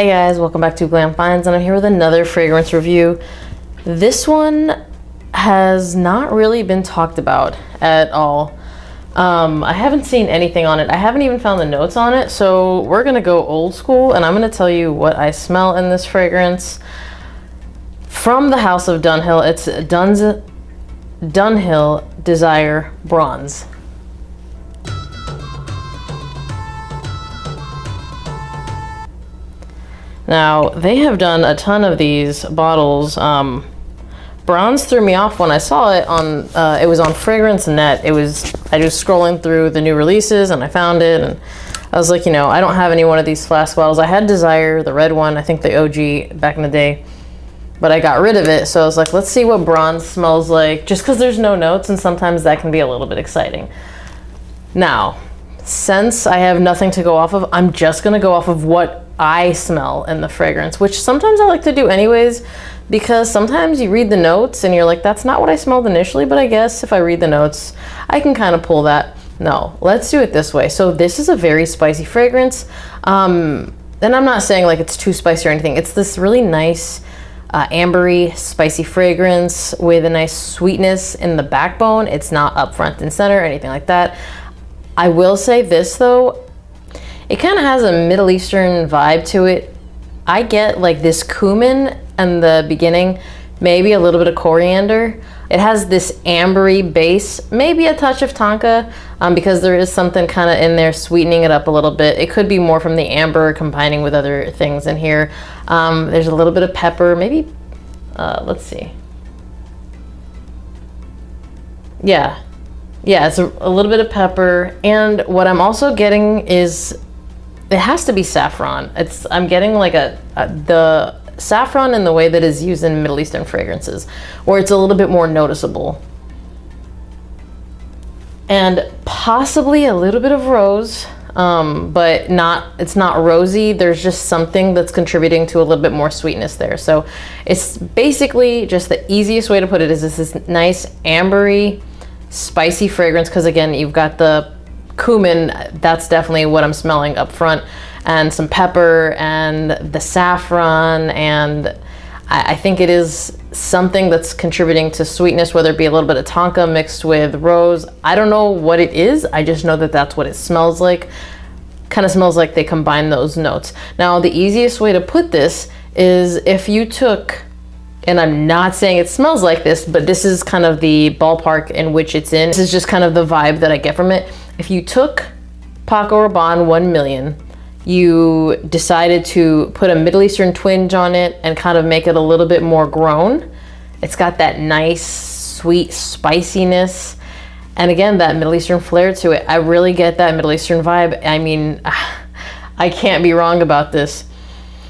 Hey guys, welcome back to Glam Finds, and I'm here with another fragrance review. This one has not really been talked about at all. I haven't seen anything on it. I haven't even found the notes on it, so we're gonna go old school and I'm gonna tell you what I smell in this fragrance. From the house of Dunhill, it's Dunhill Desire Bronze. Now, they have done a ton of these bottles. Bronze threw me off when I saw it on, it was on Fragrance Net. I was scrolling through the new releases and I found it and I was like, you know, I don't have any one of these flask bottles. I had Desire, the red one, I think the OG back in the day, but I got rid of it. So I was like, let's see what Bronze smells like, just because there's no notes and sometimes that can be a little bit exciting. Now, since I have nothing to go off of, I'm just gonna go off of what I smell in the fragrance, which sometimes I like to do anyways, because sometimes you read the notes and you're like, that's not what I smelled initially, but I guess if I read the notes, I can kind of pull that. No, let's do it this way. So this is a very spicy fragrance. And I'm not saying like it's too spicy or anything. It's this really nice, ambery, spicy fragrance with a nice sweetness in the backbone. It's not up front and center or anything like that. I will say this though, it kind of has a Middle Eastern vibe to it. I get like this cumin in the beginning, maybe a little bit of coriander. It has this ambery base, maybe a touch of tonka, because there is something kind of in there sweetening it up a little bit. It could be more from the amber combining with other things in here. There's a little bit of pepper, maybe, let's see. Yeah, it's a little bit of pepper. And what I'm also getting is, it has to be saffron. I'm getting like the saffron in the way that is used in Middle Eastern fragrances, where it's a little bit more noticeable. And possibly a little bit of rose, but it's not rosy. There's just something that's contributing to a little bit more sweetness there. So it's basically just the easiest way to put it is this nice ambery, spicy fragrance, because again, you've got the cumin, that's definitely what I'm smelling up front, and some pepper and the saffron, and I think it is something that's contributing to sweetness, whether it be a little bit of tonka mixed with rose. I don't know what it is, I just know that that's what it smells like. Kind of smells like they combine those notes. Now, the easiest way to put this is if you took, and I'm not saying it smells like this, but this is kind of the ballpark in which it's in. This is just kind of the vibe that I get from it. If you took Paco Rabanne 1 million, you decided to put a Middle Eastern twinge on it and kind of make it a little bit more grown. It's got that nice, sweet spiciness. And again, that Middle Eastern flair to it. I really get that Middle Eastern vibe. I mean, I can't be wrong about this.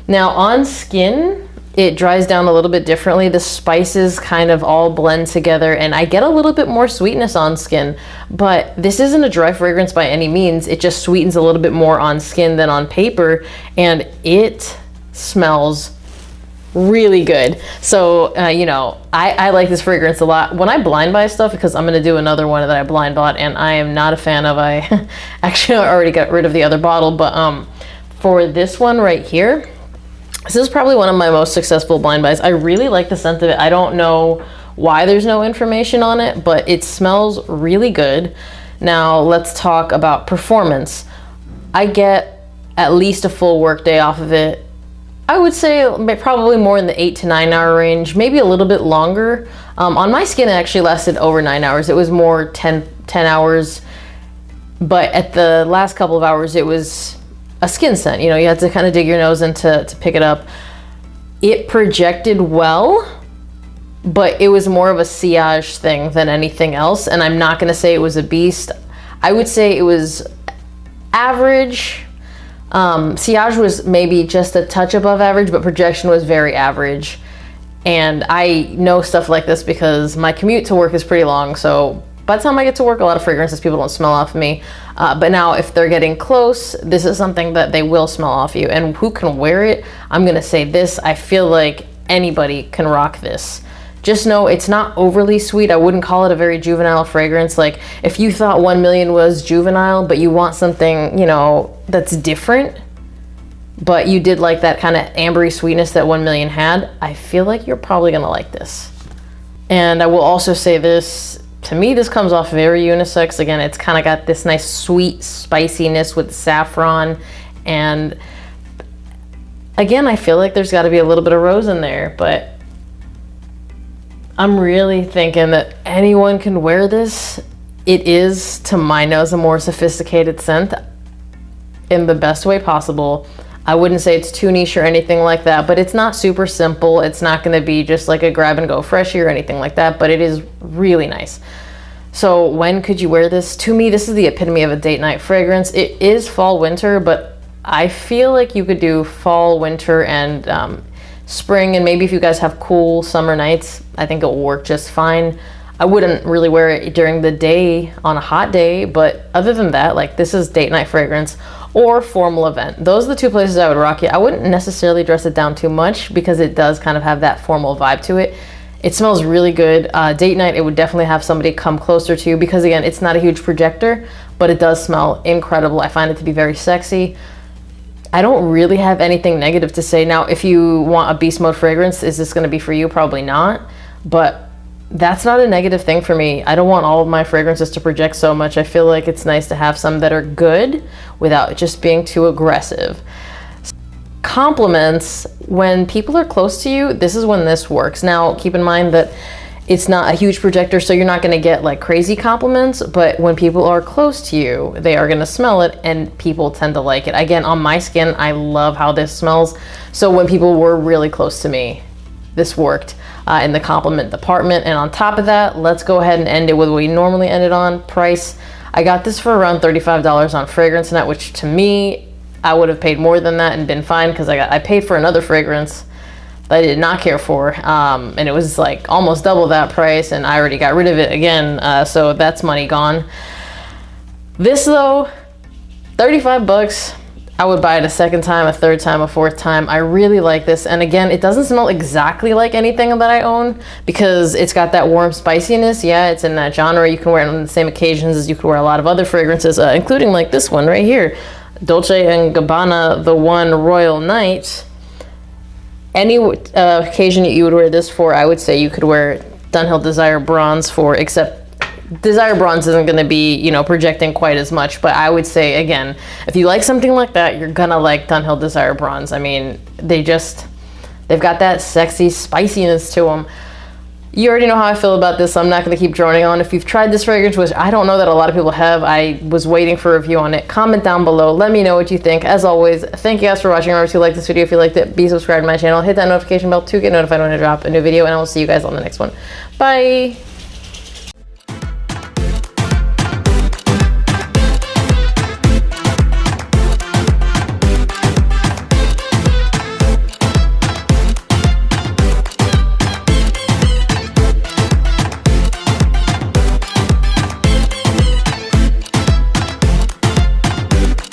Now on skin, it dries down a little bit differently. The spices kind of all blend together and I get a little bit more sweetness on skin, but this isn't a dry fragrance by any means. It just sweetens a little bit more on skin than on paper, and it smells really good. So, you know, I like this fragrance a lot. When I blind buy stuff, because I'm gonna do another one that I blind bought and I am not a fan of, I actually already got rid of the other bottle, but for this one right here, this is probably one of my most successful blind buys. I really like the scent of it. I don't know why there's no information on it, but it smells really good. Now let's talk about performance. I get at least a full work day off of it. I would say probably more in the 8 to 9 hour range, maybe a little bit longer. On my skin, it actually lasted over 9 hours. It was more 10 hours, but at the last couple of hours, it was a skin scent. You know, you had to kind of dig your nose in to pick it up. It projected well, but it was more of a sillage thing than anything else. And I'm not gonna say it was a beast. I would say it was average. Sillage was maybe just a touch above average, but projection was very average. And I know stuff like this because my commute to work is pretty long. So by the time I get to work, a lot of fragrances people don't smell off me. But now if they're getting close, this is something that they will smell off you. And who can wear it? I'm gonna say this, I feel like anybody can rock this. Just know it's not overly sweet. I wouldn't call it a very juvenile fragrance. Like if you thought 1 million was juvenile, but you want something, you know, that's different, but you did like that kind of ambery sweetness that 1 Million had, I feel like you're probably gonna like this. And I will also say this, to me, this comes off very unisex. Again, it's kind of got this nice sweet spiciness with saffron. And again, I feel like there's got to be a little bit of rose in there, but I'm really thinking that anyone can wear this. It is, to my nose, a more sophisticated scent in the best way possible. I wouldn't say it's too niche or anything like that, but it's not super simple. It's not going to be just like a grab and go freshie or anything like that, but it is really nice. So when could you wear this? To me, this is the epitome of a date night fragrance. It is fall winter, but I feel like you could do fall, winter, and spring, and maybe if you guys have cool summer nights, I think it will work just fine. I wouldn't really wear it during the day on a hot day, but other than that, like, this is date night fragrance or formal event. Those are the two places I would rock it. I wouldn't necessarily dress it down too much because it does kind of have that formal vibe to it. It smells really good. Date night, it would definitely have somebody come closer to you because, again, it's not a huge projector, but it does smell incredible. I find it to be very sexy. I don't really have anything negative to say. Now, if you want a beast mode fragrance, is this going to be for you? Probably not, but that's not a negative thing for me. I don't want all of my fragrances to project so much. I feel like it's nice to have some that are good without just being too aggressive. Compliments, when people are close to you, this is when this works. Now, keep in mind that it's not a huge projector, so you're not going to get like crazy compliments, but when people are close to you, they are going to smell it, and people tend to like it. Again, on my skin, I love how this smells. So when people were really close to me, this worked in the compliment department. And on top of that, let's go ahead and end it with what we normally end it on. Price, I got this for around $35 on Fragrance Net, which to me, I would have paid more than that and been fine, because I paid for another fragrance that I did not care for, and it was like almost double that price, and I already got rid of it again, so that's money gone. This though, 35 bucks. I would buy it a second time, a third time, a fourth time. I really like this, and again, it doesn't smell exactly like anything that I own because it's got that warm spiciness. Yeah, it's in that genre. You can wear it on the same occasions as you could wear a lot of other fragrances, including like this one right here, Dolce & Gabbana The One Royal Night. Any occasion that you would wear this for, I would say you could wear Dunhill Desire Bronze for, except Desire Bronze isn't going to be, you know, projecting quite as much. But I would say, again, if you like something like that, you're going to like Dunhill Desire Bronze. I mean, they've got that sexy spiciness to them. You already know how I feel about this, so I'm not going to keep droning on. If you've tried this fragrance, which I don't know that a lot of people have, I was waiting for a review on it. Comment down below. Let me know what you think. As always, thank you guys for watching. Remember to like this video if you liked it. Be subscribed to my channel. Hit that notification bell to get notified when I drop a new video, and I will see you guys on the next one. Bye!